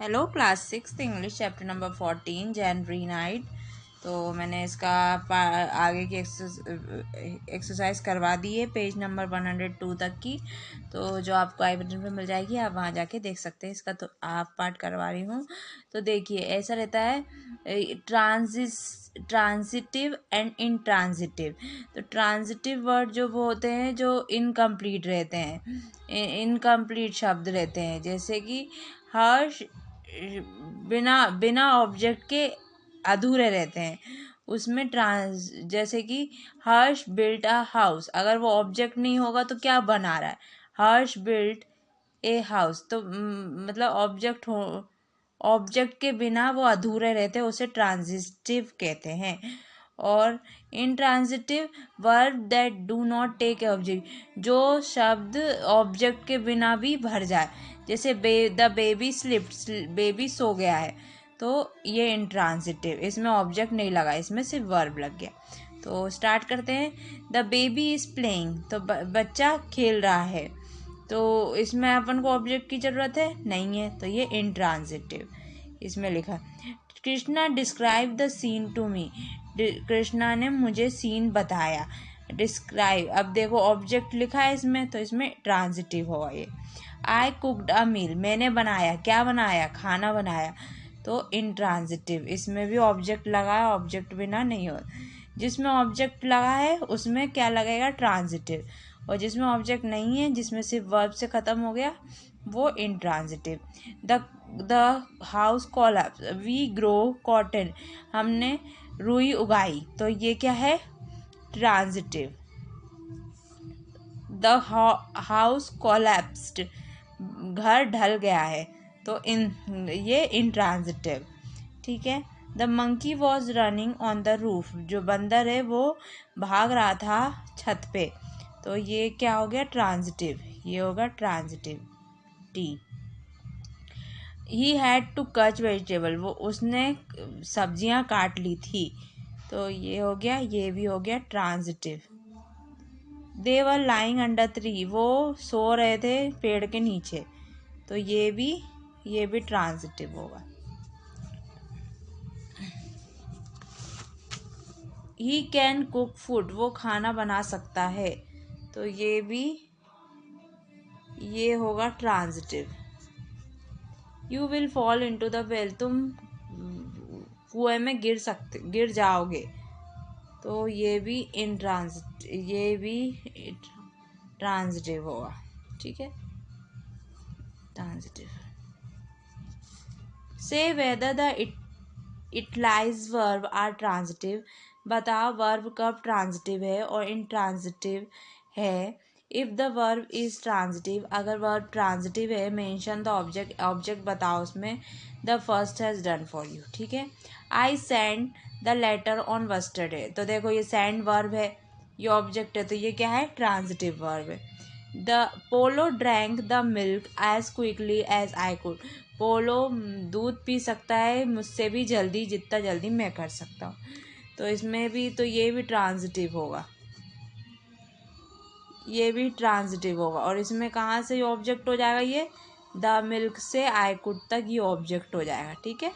Hello class 6 English chapter number 14 जनवरी night. तो मैंने इसका आगे की एक्सरसाइज करवा दी है पेज नंबर 102 तक की। तो जो आपको आई बटन पे मिल जाएगी, आप वहाँ जाके देख सकते हैं। इसका तो आप पार्ट करवा रही हूँ। तो देखिए, ऐसा रहता है ट्रांजिटिव एंड इनट्रांजिटिव। तो ट्रांजिटिव वर्ड जो वो होते हैं जो इनकम्प्लीट रहते हैं, इनकम्प्लीट शब्द रहते हैं। जैसे कि हर्ष बिना बिना ऑब्जेक्ट के अधूरे रहते हैं। उसमें जैसे कि हर्ष बिल्ट अ हाउस, अगर वो ऑब्जेक्ट नहीं होगा तो क्या बना रहा है? हर्ष बिल्ट ए हाउस। तो मतलब ऑब्जेक्ट के बिना वो अधूरे रहते हैं, उसे ट्रांजिटिव कहते हैं। और intransitive verb that do not take object, जो शब्द ऑब्जेक्ट के बिना भी भर जाए। जैसे द बेबी स्लिप्ड, बेबी सो गया है, तो ये इनट्रांजिटिव, इसमें ऑब्जेक्ट नहीं लगा, इसमें सिर्फ वर्ब लग गया। तो स्टार्ट करते हैं। द बेबी इज प्लेइंग, तो बच्चा खेल रहा है। तो इसमें अपन को ऑब्जेक्ट की ज़रूरत है नहीं है, तो ये इनट्रांजिटिव इसमें लिखा। Krishna describe the scene to me, Krishna ने मुझे सीन बताया। डिस्क्राइब, अब देखो ऑब्जेक्ट लिखा है इसमें, तो इसमें ट्रांजिटिव होगा ये। आई कुकड अ मील, मैंने बनाया, क्या बनाया? खाना बनाया, तो इनट्रांजिटिव, इसमें भी ऑब्जेक्ट लगा है, ऑब्जेक्ट बिना नहीं हो। जिसमें ऑब्जेक्ट लगा है उसमें क्या लगेगा? ट्रांजिटिव। और जिसमें ऑब्जेक्ट नहीं है, जिसमें सिर्फ वर्ब से ख़त्म हो गया, वो intransitive. The house collapse, we grow cotton, हमने रुई उगाई, तो ये क्या है? ट्रांजिटिव। द हाउस कोलैप्स्ड, घर ढल गया है, तो ये इनट्रांजिटिव। ठीक है। The monkey was running on the roof, जो बंदर है वो भाग रहा था छत पे, तो ये क्या हो गया? ट्रांजिटिव, ये होगा transitive T. He had to cut vegetable, वो उसने सब्जियां काट ली थी, तो ये हो गया, ये भी हो गया transitive. They were lying under tree, वो सो रहे थे पेड़ के नीचे, तो ये भी ट्रांजिटिव होगा। ही कैन कुक फूड, वो खाना बना सकता है, तो ये होगा transitive. You will fall into the well, तुम कुएं में गिर जाओगे, तो ये भी ट्रांजिटिव होगा। ठीक है, transitive. Say whether the italicised verb are transitive, बताओ वर्ब कब ट्रांजिटिव है और इनट्रांजिटिव है। If the verb is transitive, अगर वर्ब ट्रांजिटिव है, मेंशन द ऑब्जेक्ट, ऑब्जेक्ट बताओ उसमें। The first has done for you. ठीक है। I send the letter on yesterday, तो देखो ये सेंड वर्ब है, ये ऑब्जेक्ट है, तो ये क्या है? ट्रांजिटिव वर्ब है। The Polo drank the milk as quickly as I could, Polo दूध पी सकता है मुझसे भी जल्दी, जितना जल्दी मैं कर सकता हूँ, तो इसमें भी, तो ये भी ट्रांजिटिव होगा, ये भी ट्रांजिटिव होगा। और इसमें कहाँ से ऑब्जेक्ट हो जाएगा? ये द मिल्क से आई कुड तक ये ऑब्जेक्ट हो जाएगा। ठीक है,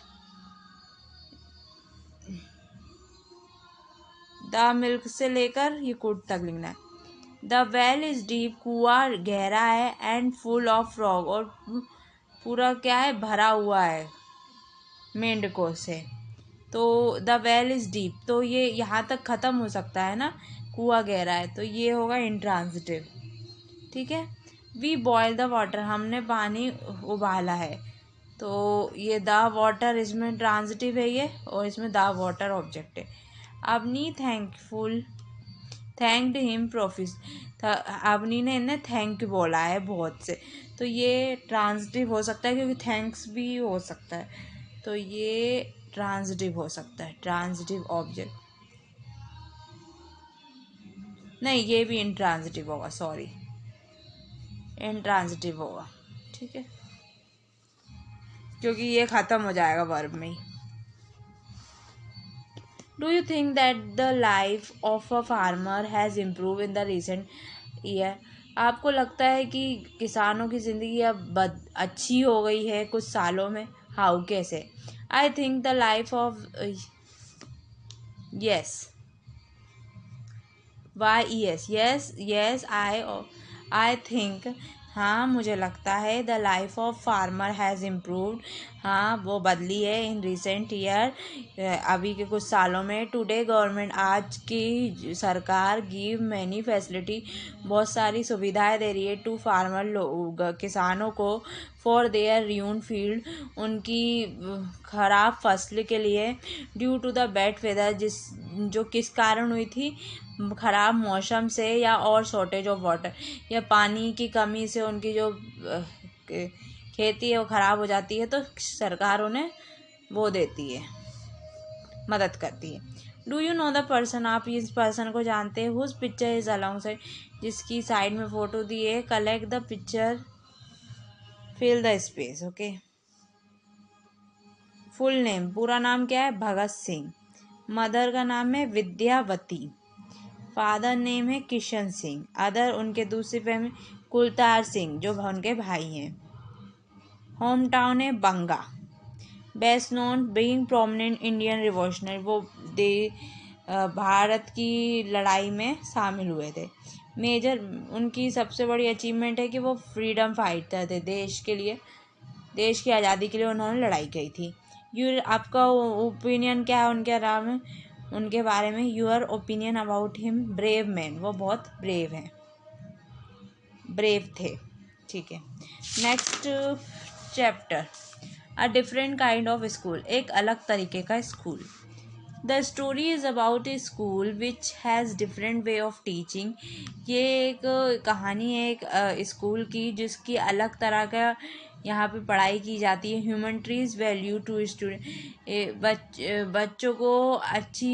द मिल्क से लेकर ये कुड तक लिखना है। द वेल इज डीप, कुआं गहरा है, एंड फुल ऑफ फ्रॉग, और पूरा क्या है? भरा हुआ है मेंढकों से, तो द वेल इज डीप, तो ये यहाँ तक ख़त्म हो सकता है ना, कुआं गहरा है, तो ये होगा इनट्रांजिटिव। ठीक है। वी बॉयल द वाटर, हमने पानी उबाला है, तो ये द वाटर इसमें ट्रांजिटिव है ये, और इसमें द वाटर ऑब्जेक्ट है। Avani thankful thanked him profusely, Avani ने इन्हें थैंक बोला है बहुत से, तो ये ट्रांजिटिव हो सकता है, क्योंकि थैंक्स भी हो सकता है, तो ये ट्रांजिटिव हो सकता है, ट्रांजिटिव ऑब्जेक्ट। नहीं, ये भी इनट्रांजिटिव होगा, सॉरी, इनट्रांजिटिव होगा। ठीक है, क्योंकि ये ख़त्म हो जाएगा वर्ब में ही। Do you think that the life of a farmer has improve in the recent year, आपको लगता है कि किसानों की ज़िंदगी अब अच्छी हो गई है कुछ सालों में? हाउ कैसे? I think the life of yes why yes I think हाँ मुझे लगता है the life of farmer has improved. हाँ वो बदली है इन रिसेंट ईयर, अभी के कुछ सालों में। टुडे गवर्नमेंट, आज की सरकार गिव मैनी फैसिलिटी, बहुत सारी सुविधाएं दे रही है टू फार्मर लोग, किसानों को, फॉर देयर र्यून फील्ड, उनकी खराब फसल के लिए, due to the bad weather, जो किस कारण हुई थी, खराब मौसम से, या और शॉर्टेज ऑफ वाटर, या पानी की कमी से उनकी जो खेती है वो ख़राब हो जाती है, तो सरकार उन्हें वो देती है, मदद करती है। Do you know the person, आप इस पर्सन को जानते हैं, whose picture is alongside, जिसकी साइड में फ़ोटो दी है। Collect the picture, fill the space. Okay, full name, पूरा नाम क्या है? भगत सिंह। मदर का नाम है विद्यावती। फादर नेम है किशन सिंह। अदर, उनके दूसरी फैमिली कुलतार सिंह, जो उनके भाई हैं। होम टाउन है Banga. Best known being prominent Indian revolutionary, वो भारत की लड़ाई में शामिल हुए थे। मेजर, उनकी सबसे बड़ी अचीवमेंट है कि वो फ्रीडम फाइटर थे, देश के लिए, देश की आज़ादी के लिए उन्होंने लड़ाई की थी। आपका ओपिनियन क्या है उनके उनके बारे में? Your opinion about him? Brave man, वो बहुत ब्रेव हैं, ब्रेव थे। ठीक है, next chapter, a different kind of school, एक अलग तरीके का school. The story is about a school which has different way of teaching, ये एक कहानी है एक स्कूल की जिसकी अलग तरह का यहाँ पे पढ़ाई की जाती है। ह्यूमनिटीज़ वैल्यू टू स्टूडेंट, बच्चों को अच्छी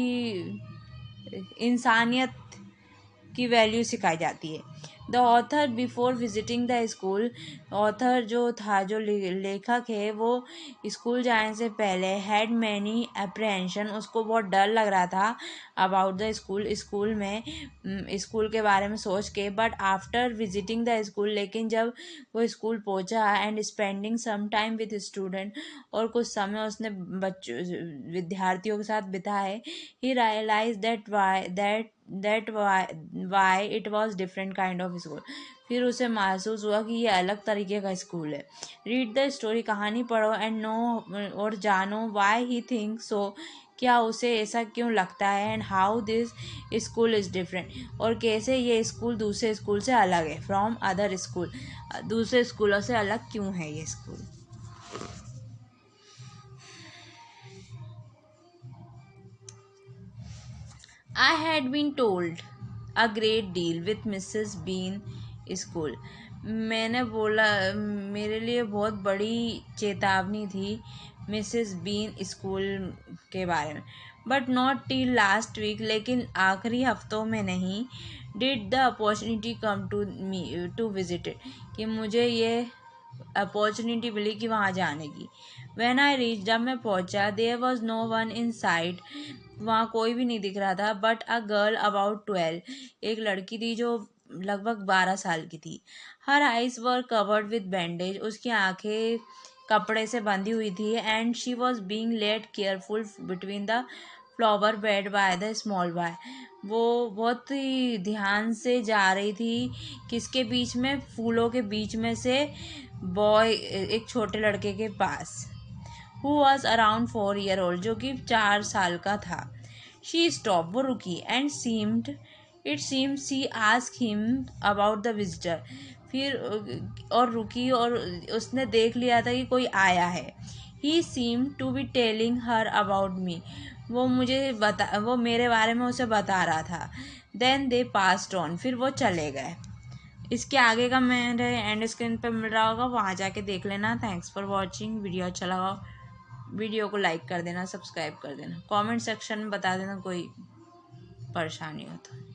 इंसानियत की वैल्यू सिखाई जाती है। The author before visiting the school, author जो था, जो लेखक है, वो स्कूल जाने से पहले हैड मैनी अप्रहेंशन, उसको बहुत डर लग रहा था अबाउट द स्कूल, स्कूल में, स्कूल के बारे में सोच के। But after visiting the school, लेकिन जब वो स्कूल पहुंचा and spending some time with student, और कुछ समय उसने बच्चों विद्यार्थियों के साथ बिताए, he realize that why it was different kind of school, फिर उसे महसूस हुआ कि ये अलग तरीके का स्कूल है। रीड द स्टोरी, कहानी पढ़ो, एंड नो, और जानो, वाई ही थिंक सो, क्या उसे ऐसा क्यों लगता है, and how this school is different, और कैसे ये स्कूल दूसरे स्कूल से अलग है, फ्रॉम अदर स्कूल, दूसरे स्कूलों से अलग क्यों है ये school. I had been told a great deal with Mrs. Bean school, मैंने बोला, मेरे लिए बहुत बड़ी चेतावनी थी मिसेस बीन स्कूल के बारे में। But not till last week, लेकिन आखिरी हफ्तों में नहीं। Did the opportunity come to me to visit it, कि मुझे ये अपॉर्चुनिटी मिली कि वहाँ जाने की। व्हेन आई रीच, जब मैं पहुँचा, there was no one in sight, वहाँ कोई भी नहीं दिख रहा था। बट अ गर्ल अबाउट 12, एक लड़की थी जो लगभग 12 साल की थी। Her eyes were covered with bandage, उसकी आंखें कपड़े से बंधी हुई थी। And she was being lead careful between the flower bed by the small boy, वो बहुत ही ध्यान से जा रही थी, किसके बीच में? फूलों के बीच में से बॉय, एक छोटे लड़के के पास, who was around 4 year old, जो कि 4 साल का था। शी स्टॉप, वो रुकी, and it seemed she ask him about the visitor, फिर और रुकी, और उसने देख लिया था कि कोई आया है। He seem to be telling her about me, वो मेरे बारे में उसे बता रहा था। देन दे पास्ड ऑन, फिर वो चले गए। इसके आगे का मेरे एंड स्क्रीन पे मिल रहा होगा, वहाँ जाके देख लेना। थैंक्स फॉर वॉचिंग, वीडियो अच्छा लगा वीडियो को लाइक कर देना, सब्सक्राइब कर देना, कमेंट सेक्शन में बता देना कोई परेशानी हो तो।